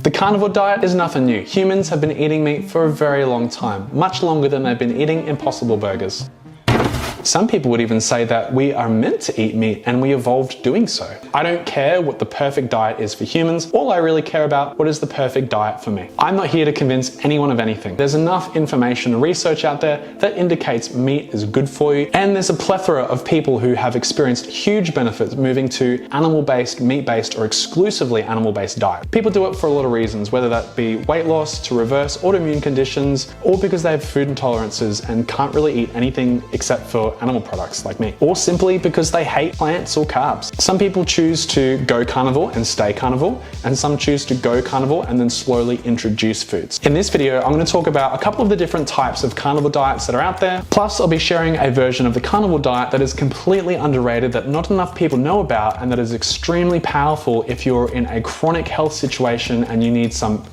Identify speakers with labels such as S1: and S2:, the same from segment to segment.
S1: The carnivore diet is nothing new. Humans have been eating meat for a very long time, much longer than they've been eating Impossible burgers. Some people would even say that we are meant to eat meat and we evolved doing so. I don't care what the perfect diet is for humans. All I really care about what is the perfect diet for me. I'm not here to convince anyone of anything. There's enough information and research out there that indicates meat is good for you, and there's a plethora of people who have experienced huge benefits moving to animal-based, meat-based, or exclusively animal-based diet. People do it for a lot of reasons, whether that be weight loss, to reverse autoimmune conditions, or because they have food intolerances and can't really eat anything except for animal products like me, or simply because they hate plants or carbs. Some people choose to go carnivore and stay carnivore, and some choose to go carnivore and then slowly introduce foods. In this video, I'm going to talk about a couple of the different types of carnivore diets that are out there. Plus, I'll be sharing a version of the carnivore diet that is completely underrated, that not enough people know about, and that is extremely powerful if you're in a chronic health situation and you need some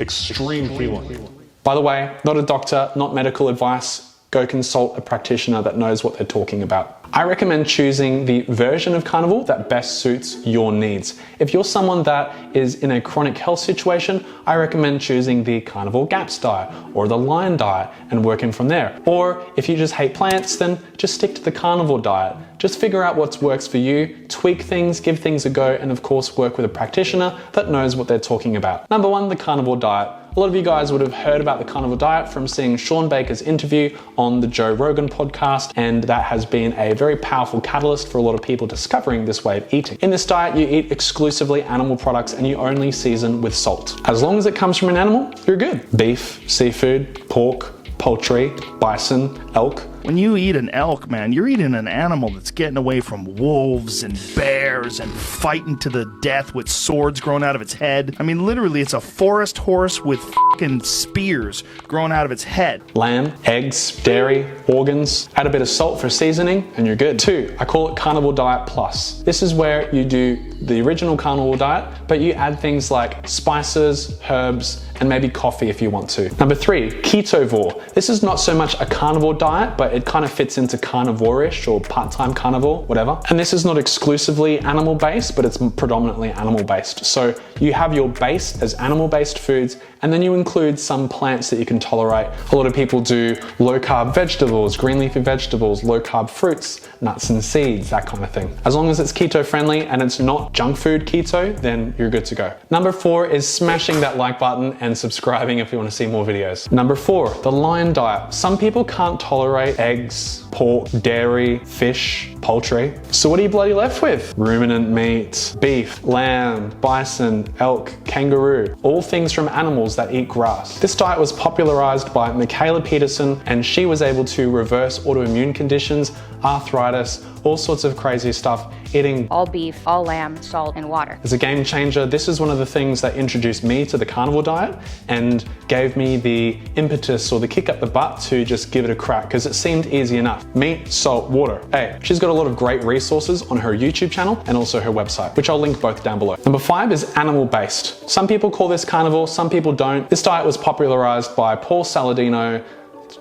S1: extreme healing. By the way, not a doctor, not medical advice. Go consult a practitioner that knows what they're talking about. I recommend choosing the version of carnivore that best suits your needs. If you're someone that is in a chronic health situation, I recommend choosing the carnivore GAPS diet or the lion diet and working from there. Or if you just hate plants, then just stick to the carnivore diet. Just figure out what works for you, tweak things, give things a go, and of course work with a practitioner that knows what they're talking about. Number one, the carnivore diet. A lot of you guys would have heard about the carnivore diet from seeing Sean Baker's interview on the Joe Rogan podcast, and that has been a very powerful catalyst for a lot of people discovering this way of eating. In this diet, you eat exclusively animal products and you only season with salt. As long as it comes from an animal, you're good. Beef, seafood, pork, poultry, bison, elk.
S2: When you eat an elk, man, you're eating an animal that's getting away from wolves and bears and fighting to the death with swords growing out of its head. I mean, literally, it's a forest horse with fucking spears growing out of its head.
S1: Lamb, eggs, dairy, organs. Add a bit of salt for seasoning and you're good. 2, I call it Carnivore Diet Plus. This is where you do the original carnivore diet, but you add things like spices, herbs, and maybe coffee if you want to. Number 3, Ketovore. This is not so much a carnivore diet, but it kind of fits into carnivore-ish or part-time carnivore, whatever. And this is not exclusively animal-based, but it's predominantly animal-based. So you have your base as animal-based foods, and then you include some plants that you can tolerate. A lot of people do low-carb vegetables, green leafy vegetables, low-carb fruits, nuts and seeds, that kind of thing. As long as it's keto-friendly and it's not junk food keto, then you're good to go. Number 4 is smashing that like button and subscribing if you want to see more videos. Number 4, the lion diet. Some people can't tolerate eggs, pork, dairy, fish, poultry. So what are you bloody left with? Ruminant meat, beef, lamb, bison, elk, kangaroo, all things from animals that eat grass. This diet was popularized by Mikhaila Peterson, and she was able to reverse autoimmune conditions, arthritis, all sorts of crazy stuff, eating
S3: all beef, all lamb, salt, and water.
S1: As a game changer, this is one of the things that introduced me to the carnivore diet and gave me the impetus or the kick up the butt to just give it a crack, because it seemed easy enough. Meat, salt, water. Hey, she's got a lot of great resources on her YouTube channel and also her website, which I'll link both down below. Number 5 is animal-based. Some people call this carnivore, some people don't. This diet was popularized by Paul Saladino.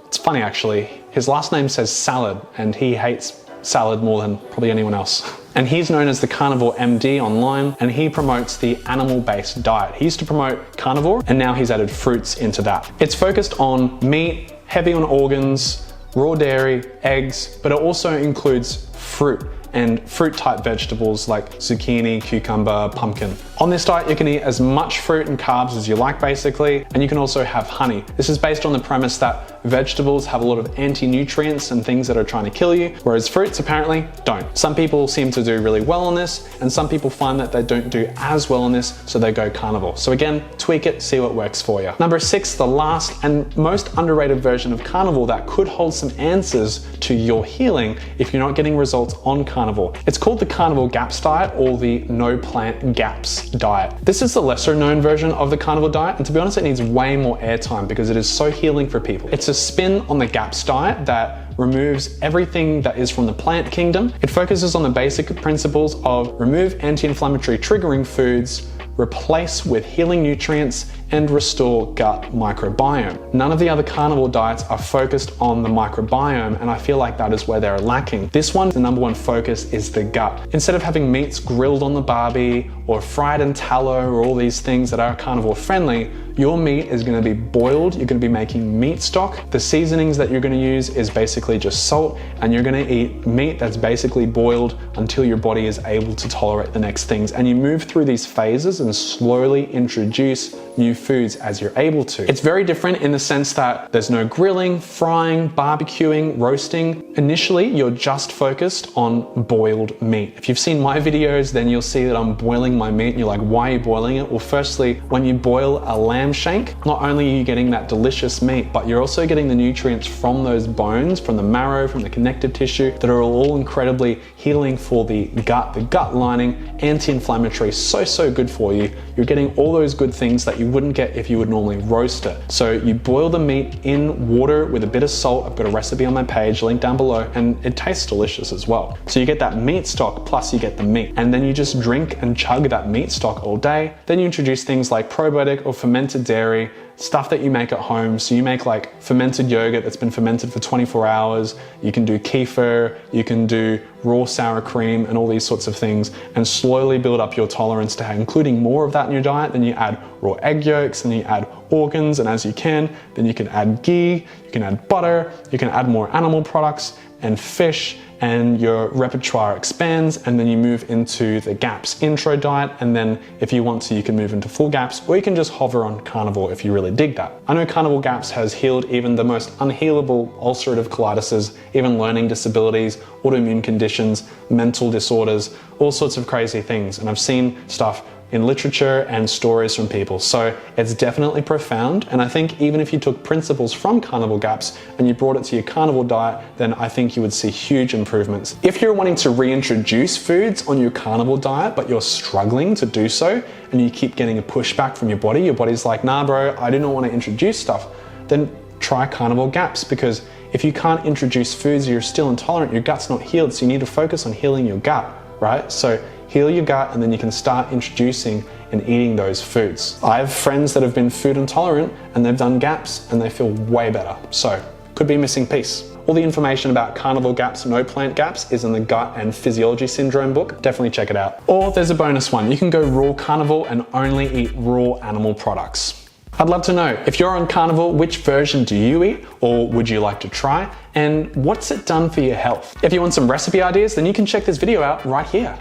S1: It's funny actually, his last name says salad and he hates salad more than probably anyone else. And he's known as the Carnivore MD online, and he promotes the animal-based diet. He used to promote carnivore, and now he's added fruits into that. It's focused on meat, heavy on organs, raw dairy, eggs, but it also includes fruit and fruit type vegetables like zucchini, cucumber, pumpkin. On this diet, you can eat as much fruit and carbs as you like basically, and you can also have honey. This is based on the premise that vegetables have a lot of anti-nutrients and things that are trying to kill you, whereas fruits apparently don't. Some people seem to do really well on this, and some people find that they don't do as well on this, so they go carnivore. So again, tweak it, see what works for you. Number 6, the last and most underrated version of carnivore that could hold some answers to your healing if you're not getting results on carnivore. It's called the Carnivore GAPS diet, or the no plant GAPS diet. This is the lesser known version of the carnivore diet, and to be honest, it needs way more airtime because it is so healing for people. It's a spin on the GAPS diet that removes everything that is from the plant kingdom. It focuses on the basic principles of remove anti-inflammatory triggering foods, replace with healing nutrients, and restore gut microbiome. None of the other carnivore diets are focused on the microbiome, and I feel like that is where they're lacking. This one, the number one focus is the gut. Instead of having meats grilled on the barbie or fried in tallow or all these things that are carnivore friendly, your meat is going to be boiled. You're going to be making meat stock. The seasonings that you're going to use is basically just salt, and you're going to eat meat that's basically boiled until your body is able to tolerate the next things. And you move through these phases and slowly introduce new foods as you're able to. It's very different in the sense that there's no grilling, frying, barbecuing, roasting. Initially, you're just focused on boiled meat. If you've seen my videos, then you'll see that I'm boiling my meat and you're like, why are you boiling it? Well, firstly, when you boil a lamb shank, not only are you getting that delicious meat, but you're also getting the nutrients from those bones, from the marrow, from the connective tissue that are all incredibly healing for the gut lining, anti-inflammatory, so good for you. You're getting all those good things that you wouldn't get if you would normally roast it. So you boil the meat in water with a bit of salt. I've got a recipe on my page, link down below, and it tastes delicious as well. So you get that meat stock plus you get the meat, and then you just drink and chug that meat stock all day. Then you introduce things like probiotic or fermented dairy, stuff that you make at home. So you make like fermented yogurt that's been fermented for 24 hours. You can do kefir, you can do raw sour cream and all these sorts of things, and slowly build up your tolerance to including more of that in your diet. Then you add raw egg yolks and you add organs, and as you can, then you can add ghee, you can add butter, you can add more animal products and fish, and your repertoire expands, and then you move into the GAPS intro diet, and then if you want to, you can move into full GAPS, or you can just hover on carnivore if you really dig that. I know carnivore GAPS has healed even the most unhealable ulcerative colitis, even learning disabilities, autoimmune conditions, mental disorders, all sorts of crazy things, and I've seen stuff in literature and stories from people. So it's definitely profound. And I think even if you took principles from carnivore GAPS and you brought it to your carnivore diet, then I think you would see huge improvements. If you're wanting to reintroduce foods on your carnivore diet, but you're struggling to do so, and you keep getting a pushback from your body's like, nah bro, I do not want to introduce stuff, then try carnivore GAPS, because if you can't introduce foods, you're still intolerant, your gut's not healed, so you need to focus on healing your gut, right? So heal your gut, and then you can start introducing and eating those foods. I have friends that have been food intolerant and they've done GAPS and they feel way better. So could be a missing piece. All the information about carnivore GAPS, no plant GAPS is in the Gut and Physiology Syndrome book. Definitely check it out. Or there's a bonus one. You can go raw carnivore and only eat raw animal products. I'd love to know, if you're on carnivore, which version do you eat, or would you like to try? And what's it done for your health? If you want some recipe ideas, then you can check this video out right here.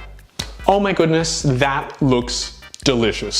S1: Oh my goodness, that looks delicious.